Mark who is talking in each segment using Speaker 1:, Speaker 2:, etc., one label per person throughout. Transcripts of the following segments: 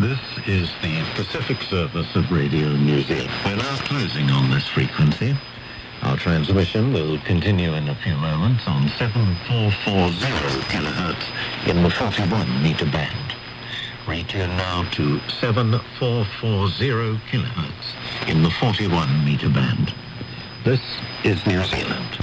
Speaker 1: This is the Pacific service of Radio New Zealand. We're now closing on this frequency. Our transmission will continue in a few moments on 7440 kHz in the 41 meter band. Retune now to 7440 kHz in the 41 meter band. This is New Zealand.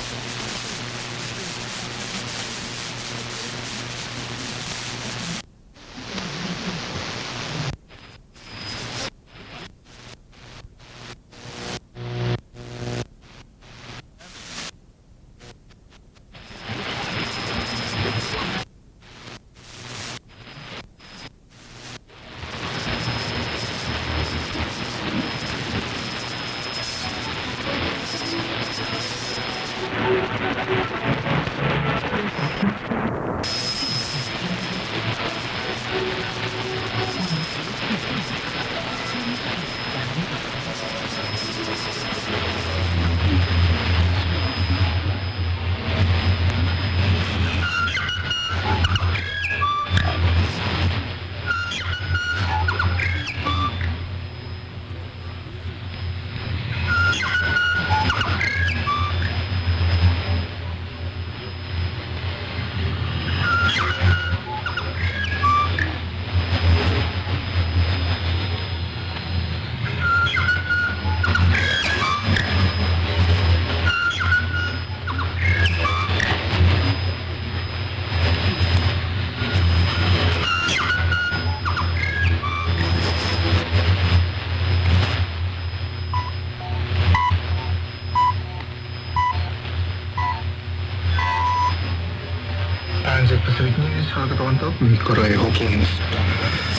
Speaker 2: Pacific News, Hawkins.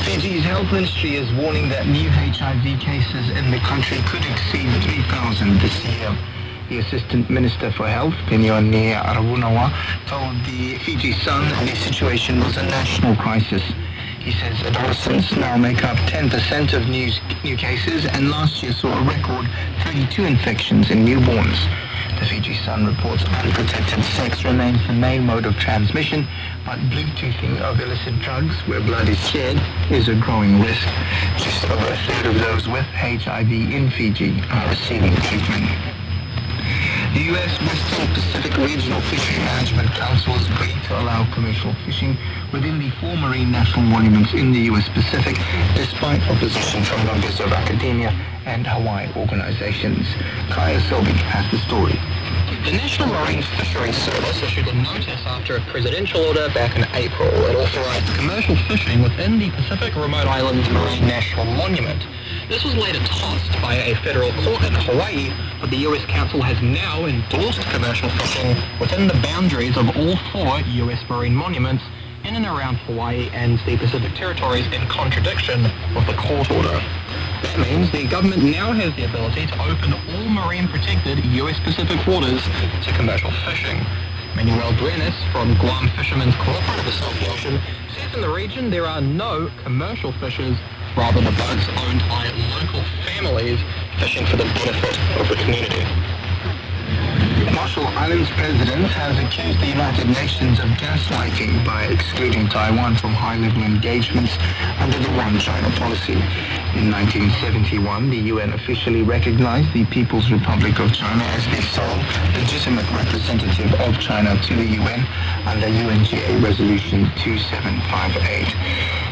Speaker 2: Fiji's health ministry is warning that new HIV cases in the country could exceed 3,000 this year. The Assistant Minister for Health, Penyone Aravunawa, told the Fiji Sun the situation was a national crisis. He says adolescents now make up 10% of new cases, and last year saw a record 32 infections in newborns. The Fiji Sun reports unprotected sex remains the main mode of transmission, but Bluetoothing of illicit drugs where blood is shared is a growing risk. Just over a third of those with HIV in Fiji are receiving treatment. The U.S. Western Pacific Regional Fishery Management Council has agreed to allow commercial fishing within the 4 marine national monuments in the U.S. Pacific, despite opposition from members of academia and Hawaii organizations. Kaya Selby has the story.
Speaker 3: The National Marine Fisheries Service issued a notice after a presidential order back in April. It authorized commercial fishing within the Pacific Remote Islands Marine National Monument. This was later tossed by a federal court in Hawaii, but the U.S. Council has now endorsed commercial fishing within the boundaries of all 4 U.S. marine monuments in and around Hawaii and the Pacific Territories, in contradiction with the court order. That means the government now has the ability to open all marine protected U.S. Pacific waters to commercial fishing. Manuel Brenes from Guam Fishermen's Cooperative Association says in the region there are no commercial fishers, rather the boats owned by local families fishing for the benefit of the community.
Speaker 2: Marshall Islands president has accused the United Nations of gaslighting by excluding Taiwan from high-level engagements under the One China policy. In 1971, the UN officially recognized the People's Republic of China as the sole legitimate representative of China to the UN under UNGA Resolution 2758.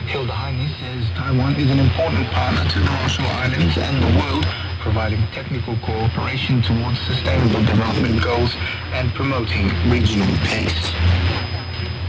Speaker 2: Hilda Heine says Taiwan is an important partner to the Marshall Islands and the world, providing technical cooperation towards sustainable development goals and promoting regional peace.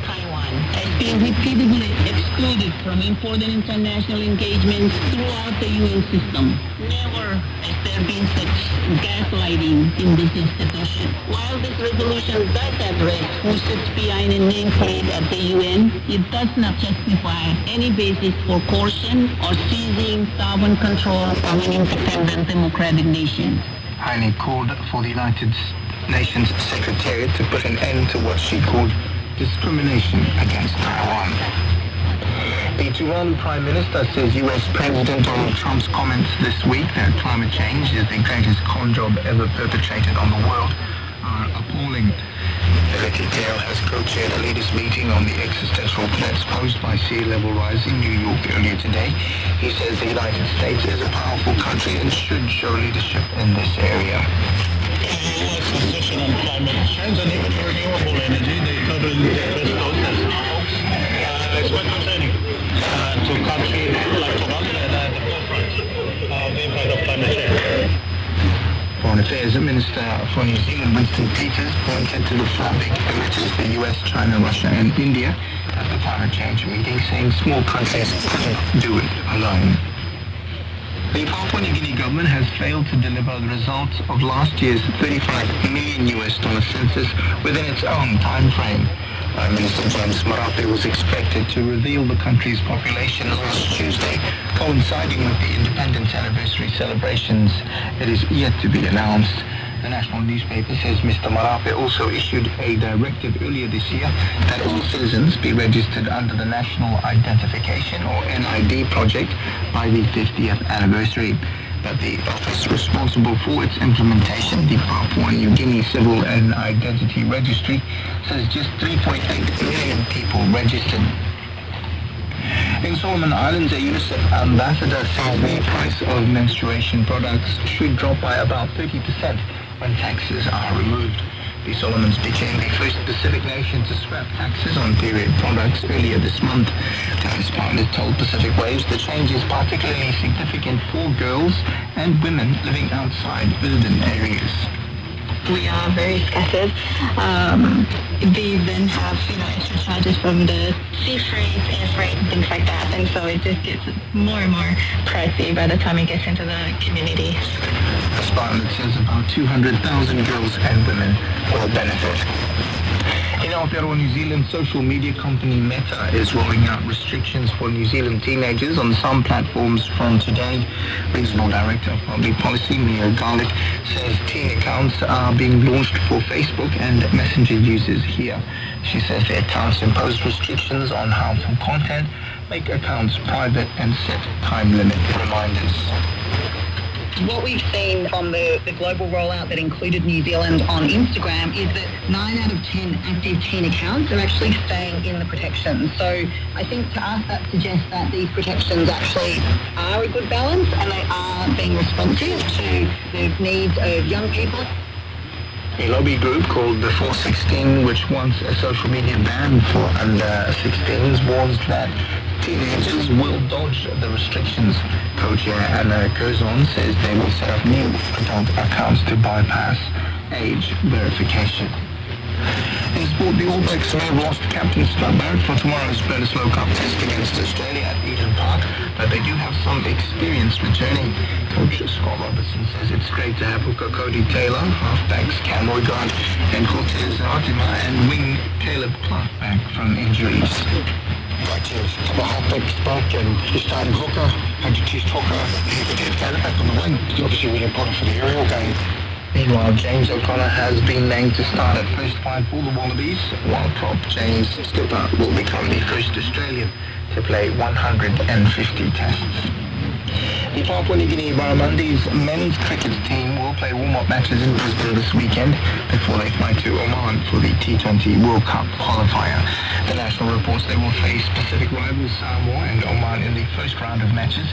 Speaker 4: Taiwan has been repeatedly excluded from important international engagements throughout the UN system. Never has there been such gaslighting in this institution. While this resolution does address who sits behind a nameplate at the UN, it does not justify any basis for coercion or seizing sovereign control from an independent democratic nation.
Speaker 2: Heine called for the United Nations Secretariat to put an end to what she called discrimination against Taiwan. The Tuvalu Prime Minister says U.S. President Donald Trump's comments this week that climate change is the greatest con job ever perpetrated on the world are appalling. Ricky Dale has co-chaired the latest meeting on the existential threats posed by sea level rise in New York earlier today. He says the United States is a powerful country and should show leadership in this area.
Speaker 5: U.S. position on climate change and even renewable energy, they totally discussed it's quite concerning to countries like Toronto that are at the forefront of the impact of climate change.
Speaker 2: Foreign Affairs Minister for New Zealand, Winston Peters, pointed to the four big emitters, the US, China, Russia and India, at the climate change meeting, saying small countries couldn't do it alone. The Papua New Guinea government has failed to deliver the results of last year's $35 million census within its own time frame. Prime Minister James Marape was expected to reveal the country's population last Tuesday, coinciding with the independence anniversary celebrations. It is yet to be announced. The national newspaper says Mr. Marape also issued a directive earlier this year that all citizens be registered under the National Identification or NID project by the 50th anniversary. But the office responsible for its implementation, the Papua New Guinea Civil and Identity Registry, says just 3.8 million people registered. In Solomon Islands, a UNICEF ambassador says the price of menstruation products should drop by about 30% when taxes are removed. The Solomons became the first Pacific nation to scrap taxes on period products earlier this month. Tax partners told Pacific Waves the change is particularly significant for girls and women living outside urban areas.
Speaker 6: We are very scattered. They then have, extra charges from the sea freight, air freight, and things like that. And so it just gets more and more pricey by the time it gets into the community.
Speaker 2: A department says about 200,000 girls and women will benefit. In Aotearoa, New Zealand, social media company Meta is rolling out restrictions for New Zealand teenagers on some platforms from today. Regional Director of Public Policy, Mia Garlick, says teen accounts are being launched for Facebook and Messenger users here. She says the accounts impose restrictions on harmful content, make accounts private, and set time limit reminders.
Speaker 7: What we've seen from the global rollout that included New Zealand on Instagram is that 9 out of 10 active teen accounts are actually staying in the protections. So I think to us that suggests that these protections actually are a good balance and they are being responsive to the needs of young people.
Speaker 2: A lobby group called the 416, which wants a social media ban for under 16s, warns that teenagers will dodge the restrictions. Co-chair Anna Curzon says they will set up new adult accounts to bypass age verification. In sport, the All Blacks may have lost captain Scott Barrett for tomorrow's Bledisloe Cup test against Australia at Eden Park, but they do have some experience returning. Coach Scott Robertson says it's great to have hooker Cody Taylor, halfbacks Cam Roigard and Cortez Artima, and wing Caleb Clark back from injuries.
Speaker 5: Right, a couple of halfbacks back and your starting hooker, had your test hooker, you could have Caleb back on the wing. It's obviously really important for the aerial game.
Speaker 2: Meanwhile, James O'Connor has been named to start at first five for the Wallabies, while prop James Skipper will become the first Australian to play 150 tests. The Papua New Guinea Barramundis men's cricket team will play warm-up matches in Brisbane this weekend before they fly to Oman for the T20 World Cup qualifier. The national reports they will face Pacific rivals Samoa and Oman in the first round of matches.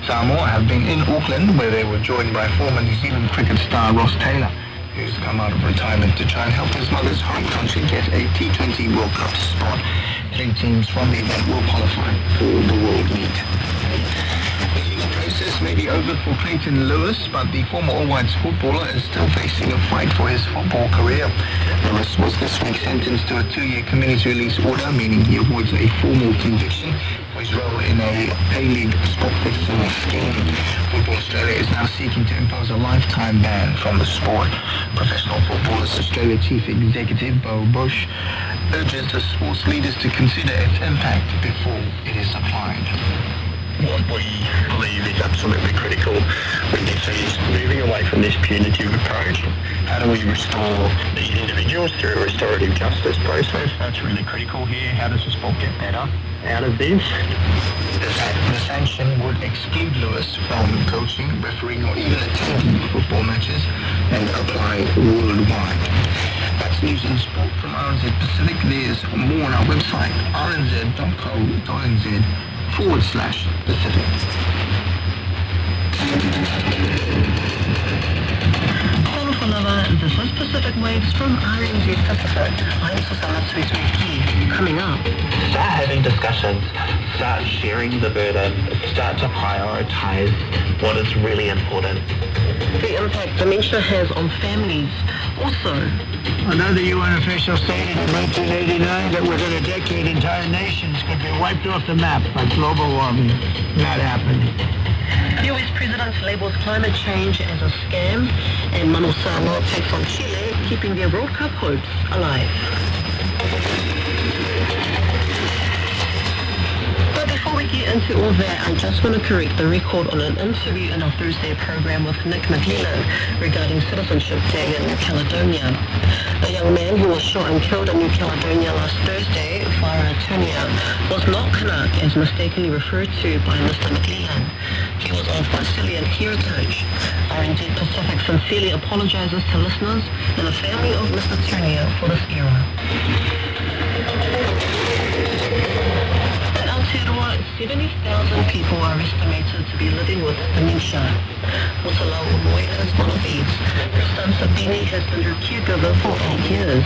Speaker 2: Samoa have been in Auckland, where they were joined by former New Zealand cricket star Ross Taylor, who's come out of retirement to try and help his mother's home country get a T20 World Cup spot. 3 teams from the event will qualify for the World Meet. The legal process may be over for Clayton Lewis, but the former All Whites footballer is still facing a fight for his football career. Lewis was this week sentenced to a 2-year community release order, meaning he avoids a formal conviction for his role in a pay league spot fixing scheme. Football Australia is now seeking to impose a lifetime ban from the sport. Professional Footballers Australia Chief Executive Bo Bush urges the sports leaders to consider its impact before it is applied.
Speaker 5: What we believe is absolutely critical with this is moving away from this punitive approach. How do we restore these individuals through a restorative justice process? That's really critical here. How does the sport get better out of this?
Speaker 2: The sanction would exclude Lewis from coaching, refereeing or even attending football matches and apply worldwide. That's news and sport from RNZ Pacific. There's more on our website, rnz.co.nz/Pacific.
Speaker 3: This is Pacific Waves from RNZ Pacific. I'm Susanna Suzuki. Coming up, start having discussions, start sharing the burden, start to prioritize what is really important. The impact dementia has on families. Also,
Speaker 8: I know the UN official stated in 1989 that within a decade entire nations could be wiped off the map by global warming. Not happening.
Speaker 3: US President labels climate change as a scam, and Manu Samoa takes on Chile, keeping their World Cup hopes alive. But before we get into all that, I just want to correct the record on an interview in our Thursday program with Nick McLellan regarding Citizenship Day in New Caledonia. A young man who was shot and killed in New Caledonia last Thursday, Farah Tunia, was not Kanak as mistakenly referred to by Mr. McLellan. He was of Brazilian heritage. RNZ Pacific sincerely apologizes to listeners and the family of Mr. Tunia for this error. In Aotearoa, 70,000 people are estimated to be living with dementia. Mutalau Umoi is one of these. Her son Sabini has been her caregiver for 8 years.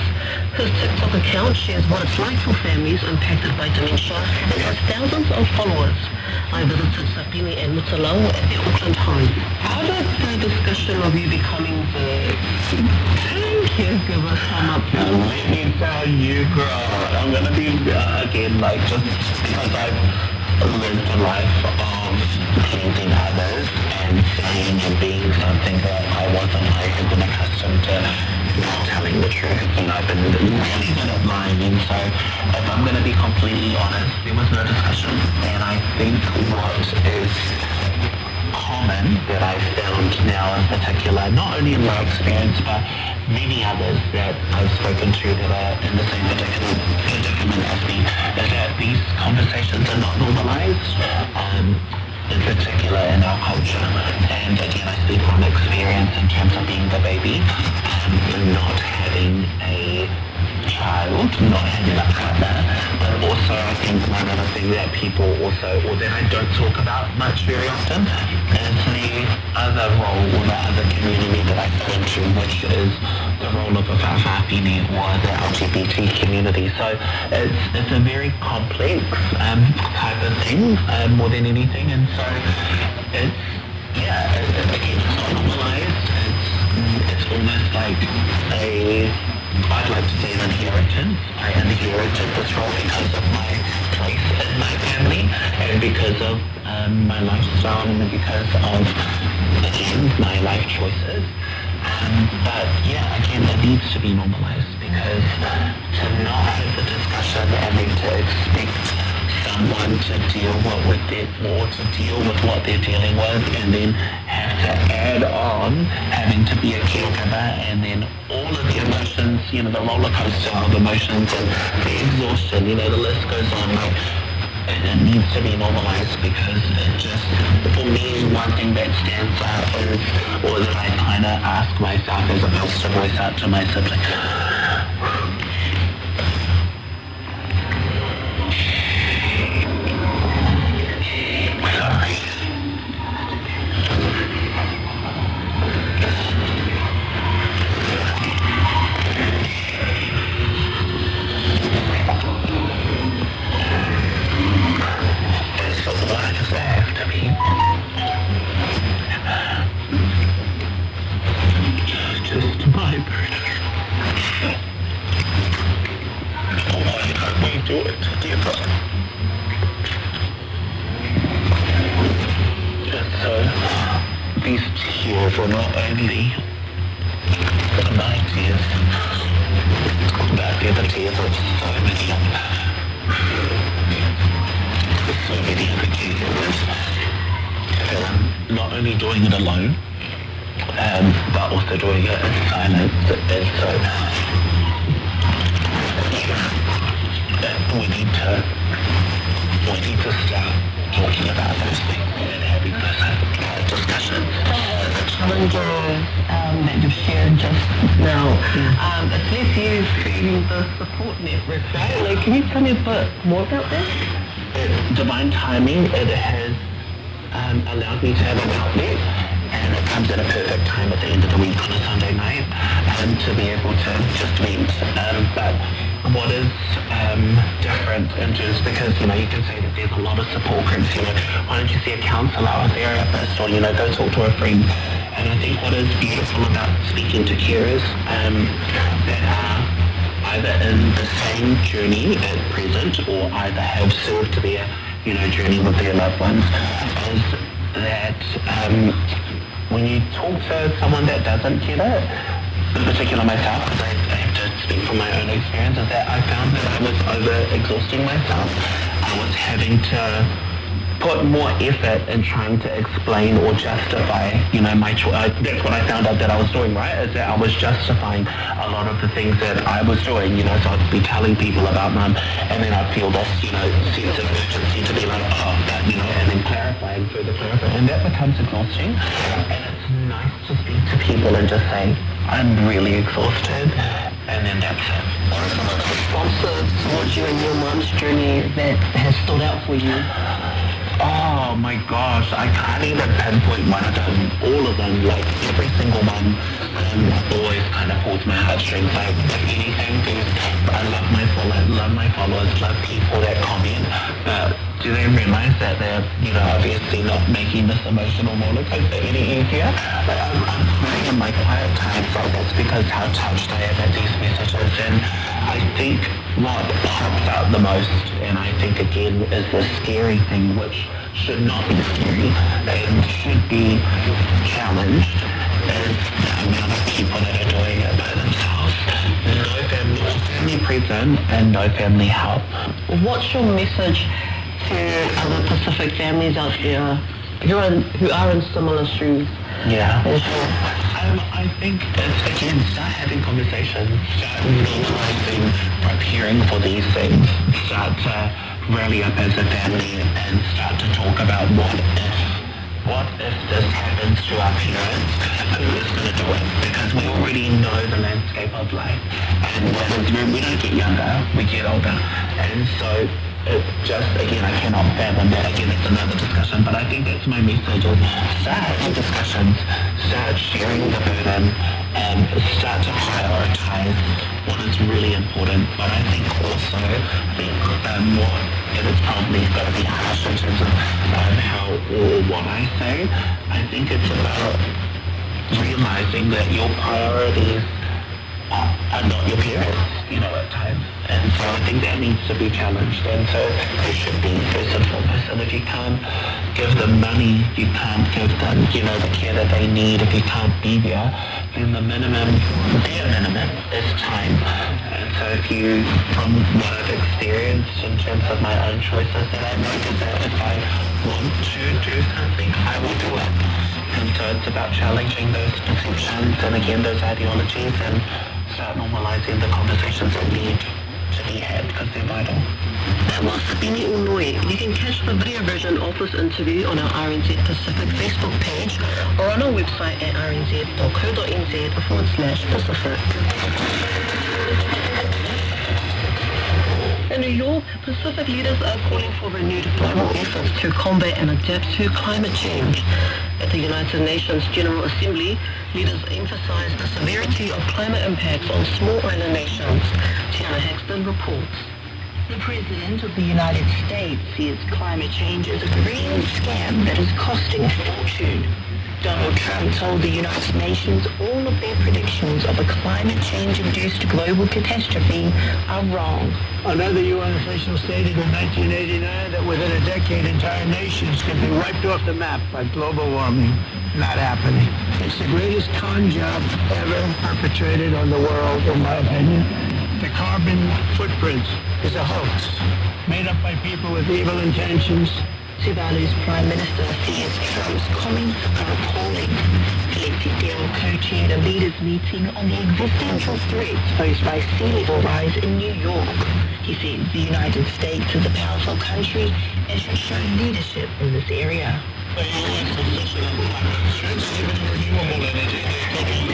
Speaker 3: His TikTok account shares what it's like for families impacted by dementia and has thousands of followers. I visited Sabini and Mutalau at their Auckland home. How did the discussion of you becoming the caregiver come up?
Speaker 5: Let me tell you, girl, I'm going to be, again, like, just because I've lived a life of pleasing others and saying and being something that I wasn't. I have been accustomed to not telling the truth, and I've been really good at lying. And so, if I'm going to be completely honest, there was no discussion. And I think what is common that I've found now in particular, not only in my experience, but many others that I've spoken to that are in the same particular predicament as me, is that these conversations are not normalized, in particular in our culture. And again, I speak from experience in terms of being the baby, not having a child, not having a partner, but also I think one other thing that people also, or that I don't talk about much very often, is the other role or the other community that I fall into, which is the role of a whawhawhine or the LGBT community. So it's a very complex type of thing more than anything, and so it's, yeah, again, it's not normalized. It's almost like I'd like to say an inheritance. I inherited this role because of my place in my family and because of my lifestyle and because of, again, my life choices. But yeah, again, it needs to be normalized because to not have the discussion and then to expect someone to deal with it or to deal with what they're dealing with and then have to add on having to be a caregiver and then all of the emotions, you know, the roller coaster of emotions and the exhaustion, you know, the list goes on. Like, it needs to be normalized because it just, for me, one thing that stands out is, or that I kind of ask myself as opposed to voice out to my sibling. These tears were not only my tears, but they're the tears of so many other caregivers. And I'm not only doing it alone, but also doing it in silence. And so we need to start talking about those things and having those discussions.
Speaker 3: Some of the challenges that you've shared just
Speaker 4: now. It's less you creating the support network, right? Like, can you tell me a bit more about that?
Speaker 3: Divine timing, it has allowed me to have an outlet, and it comes at a perfect time at the end of the week on a Sunday night, to be able to just vent. But what is different is because, you can say that there's a lot of support groups, why don't you see a counsellor or a therapist, or, go talk to a friend. And I think what is beautiful about speaking to carers that are either in the same journey at present or either have served their, journey with their loved ones, is that when you talk to someone that doesn't get it, in particular myself, because I have to speak from my own experience, is that I found that I was over-exhausting myself. I was having to put more effort in trying to explain or justify, my choice. That's what I found out that I was doing, right? Is that I was justifying a lot of the things that I was doing, so I'd be telling people about Mum, and then I'd feel this, sense of urgency to be like, and then further clarifying, and that becomes exhausting. And it's nice to speak to people and just say, I'm really exhausted, and then that's it.
Speaker 4: What are some of the responses towards you and your mom's journey that has stood out for you?
Speaker 3: Oh my gosh, I can't even pinpoint one of them. All of them, like every single one, always kind of holds my heartstrings. Like anything, I love my followers, love people that comment, but do they realize that they're, obviously not making this emotional roller coaster any easier? Like I'm crying in my quiet time, so that's because how touched I am at these messages. And I think what pops out the most, and I think again is the scary thing, which should not be scary and should be challenged, is the amount of people that are doing it by themselves. No family present and no family help.
Speaker 4: What's your message to other Pacific families out there who are in similar shoes?
Speaker 3: Yeah. I think it's, again, start having conversations, start normalizing preparing for these things, start to rally up as a family and start to talk about what if this happens to our parents, who is going to do it? Because we already know the landscape of life, and we don't get younger, we get older, and so it just, again, I cannot fathom that. Again, it's another discussion, but I think that's my message, is start having discussions, start sharing the burden, and start to prioritize what is really important. But I think also, and it's probably going to be harsh in terms of how or what I say, I think it's about realizing that your priorities are not your parents, at times. And so I think that needs to be challenged. And so they should be first and foremost. And if you can't give them money, you can't give them, the care that they need. If you can't be there, then their minimum is time. And so from what I've experienced in terms of my own choices, that I notice that if I want to do something, I will do it. And so it's about challenging those perceptions and again those ideologies and start normalizing the conversations that need to be had because they're vital.
Speaker 4: That was Sabini Unui. You can catch the video version of this interview on our RNZ Pacific Facebook page or on our website at rnz.co.nz/Pacific. In New York, Pacific leaders are calling for renewed global efforts to combat and adapt to climate change. At the United Nations General Assembly, leaders emphasized the severity of climate impacts on small island nations. Tiana Haxton reports.
Speaker 7: The President of the United States says climate change is a green scam that is costing a fortune. Donald Trump told the United Nations all of their predictions of a climate change-induced global catastrophe are wrong.
Speaker 8: Another UN official stated in 1989 that within a decade entire nations could be wiped off the map by global warming. Not happening. It's the greatest con job ever perpetrated on the world, in my opinion. The carbon footprint is a hoax made up by people with evil intentions.
Speaker 7: Tuvalu's Prime Minister says Trump's comments are appalling. Leti Dale co-chaired a leaders' meeting on the existential threats posed by sea level rise in New York. He said the United States is a powerful country and should show leadership in this area.
Speaker 5: the U.S. position on climate change, even renewable energy, they're talking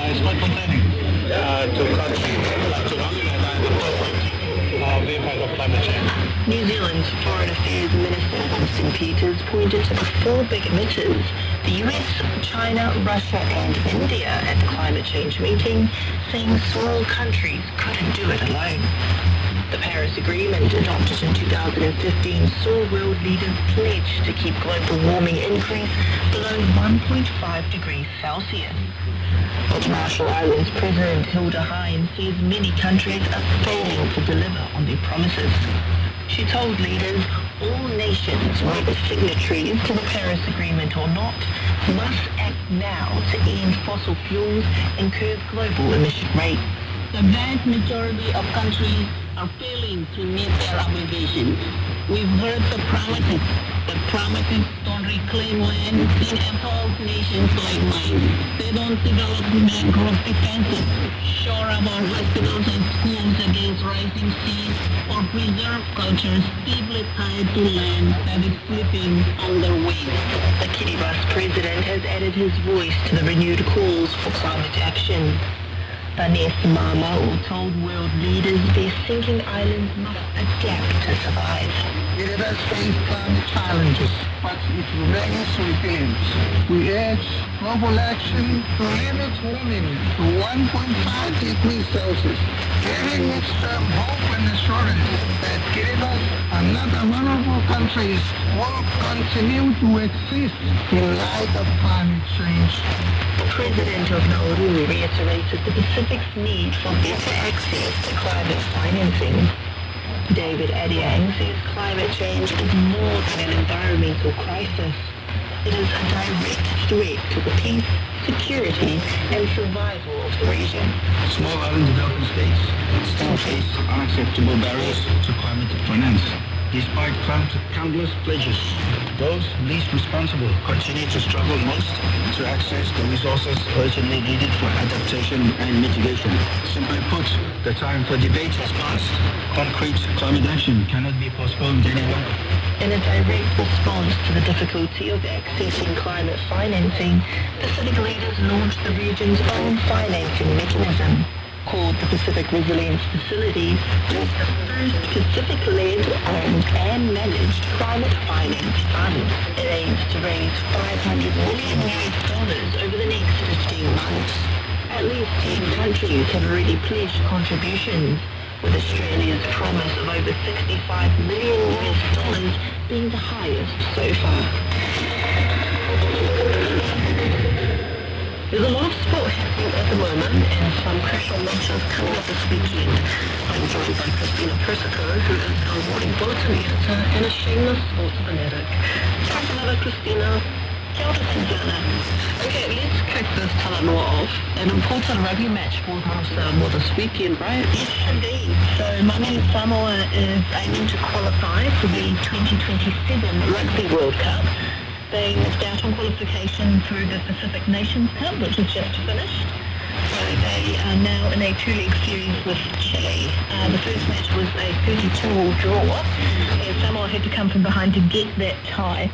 Speaker 5: it's quite concerning to countries to underline the purpose of the impact of climate change.
Speaker 7: New Zealand's Foreign Affairs Minister Winston Peters pointed to the four big emitters, the US, China, Russia and India at the climate change meeting, saying small countries couldn't do it alone. The Paris Agreement, adopted in 2015, saw world leaders pledge to keep global warming increase below 1.5 degrees Celsius. But Marshall Islands President Hilda Hine says many countries are failing to deliver on their promises. She told leaders all nations, whether signatories to the Paris Agreement or not, must act now to end fossil fuels and curb global emission rates.
Speaker 4: The vast majority of countries are failing to meet their obligations. We've heard the promises. The promises don't reclaim land and empowers nations like mine. They don't develop mangrove defenses, shore up our hospitals and schools against rising seas, or preserve cultures deeply tied to land that is slipping on their wings.
Speaker 7: The Kiribati president has added his voice to the renewed calls for climate action. Vanessa Mamau told world leaders their sinking islands must adapt to survive.
Speaker 8: Kiribati face climate challenges, but it remains resilient. We urge global action to limit warming to 1.5 degrees Celsius, giving midterm hope and assurance that Kiribati and other vulnerable countries will continue to exist in light of climate change.
Speaker 7: The president of Nauru reiterated the Pacific's need for better access to climate financing. David Adiang says climate change is more than an environmental crisis. It is a direct threat to the peace, security and survival of the region.
Speaker 2: Small island developing states still face unacceptable barriers to climate finance. Despite countless pledges, those least responsible continue to struggle most to access the resources urgently needed for adaptation and mitigation. Simply put, the time for debate has passed. Concrete climate action cannot be postponed any longer.
Speaker 7: In a direct response to the difficulty of accessing climate financing, Pacific leaders launched the region's own financing mechanism, called the Pacific Resilience Facility, which is the first Pacific-led, owned and managed climate finance fund. It aims to raise $500 million over the next 15 months. At least 10 countries have already pledged contributions, with Australia's promise of over $65 million being the highest so far. There's a lot of sport happening at the moment and some crucial matches coming up this weekend. I'm joined by Christina Persico, who is our Morning Bulletin editor and a shameless sports fanatic. Hello, Christina. Kia ora, Susanna. Okay, let's kick this Talanoa off. An important rugby match for Samoa this weekend, right?
Speaker 6: Yes, indeed. So Māori Samoa is aiming to qualify for the 2027 Rugby World Cup. They missed out on qualification through the Pacific Nations Cup, which has just finished. So they are now in a two-league series with Chile. The first match was a 32-all draw, and Samoa had to come from behind to get that tie.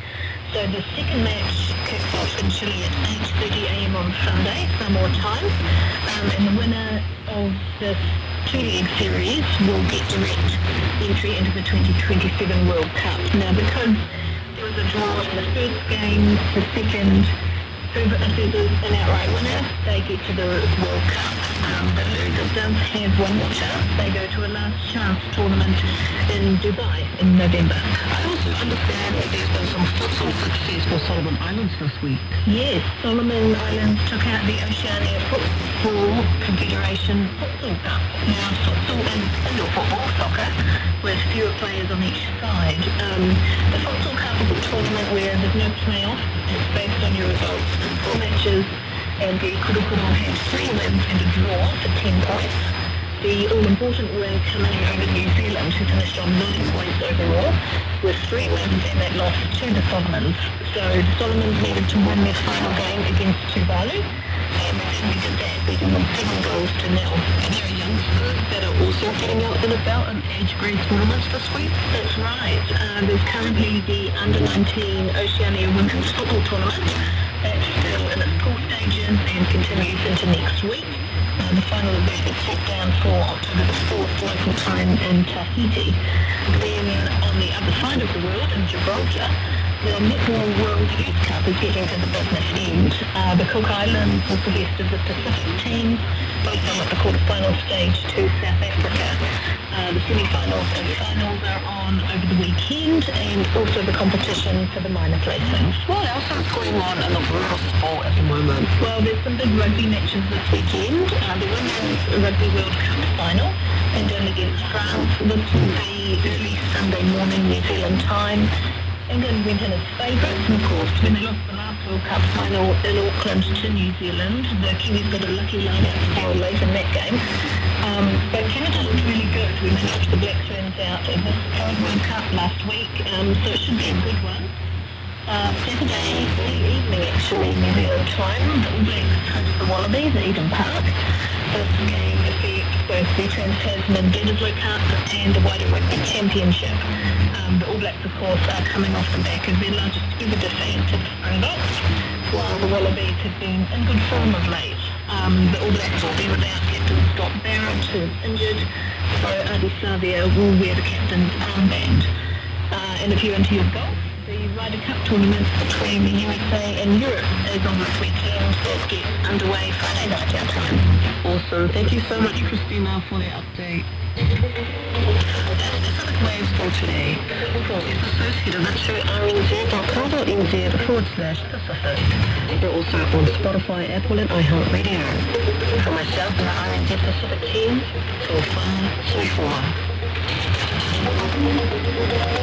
Speaker 6: So the second match kicks off in Chile at 8:30 a.m. on Sunday, Samoa time, and the winner of this two-league series will get direct entry into the 2027 World Cup. Now, because there was a draw in the first game, the second, whoever is an outright winner, they get to the World Cup. The loser does have one more chance. They go to a last chance tournament in Dubai in November.
Speaker 7: I also understand that there's been some futsal success for Solomon Islands this week.
Speaker 6: Yes, Solomon Islands took out the Oceania Football Confederation Futsal Cup. Now, futsal is indoor football, soccer, with fewer players on each side. The Futsal Cup is a tournament where there's no playoff. It's based on your results in 4 matches, and the Kurukuru had 3 wins and a draw for 10 points. The all-important win coming over New Zealand, who finished on 9 points overall, with 3 wins and that lost to the Solomons. So the Solomons needed to win their final game against Tuvalu
Speaker 7: and we did that, beating them 7 goals to nil.
Speaker 4: And there are youngsters that are also getting out and about in age grade tournaments this week.
Speaker 7: That's right. There's currently the Under-19 Oceania Women's Football Tournament. That's still in its pool stages and continues into next week. The final event is set down for October the 4th local time in Tahiti. Then on the other side of the world, in Gibraltar, the Netball World Youth Cup is getting to the business end. The Cook Islands was the best of the Pacific teams, both on at the quarterfinal stage to South Africa. The semi-finals and finals are on over the weekend, and also the competition for the minor placings.
Speaker 4: What else is going on in the world of sport at the moment?
Speaker 7: Well, there's some big rugby matches this weekend. The Women's Rugby World Cup final, England against France. This will be early Sunday morning New Zealand time. England went in as favourites, and of course, when they lost the last World Cup final in Auckland to New Zealand, the Kiwis got a lucky line out score late in that game. But Canada looked really good when they knocked the Black Ferns out in this current World Cup last week, so it should be a good one. Saturday evening, actually, New Zealand time, the All Blacks host the Wallabies at Eden Park. This game affects both the Trans-Tasman Bledisloe Cup and the Wider Rugby Championship. The All Blacks, of course, are coming off the back of their largest ever defeat to the Springboks, while the Wallabies have been in good form of late. The All Blacks will be without captain Scott Barrett, who is injured, so Adi Savia will wear the captain's armband. And if you're into your golf, the Ryder Cup tournament between the USA and Europe is on this weekend. That gets underway Friday night our time.
Speaker 4: Awesome. Thank you so much, Christina, for the update.
Speaker 7: That's Pacific Waves for today. For episodes, head over to rnz.co.nz/Pacific. We're also on Spotify, Apple, and iHeartRadio. For myself and the RNZ Pacific team, 4534.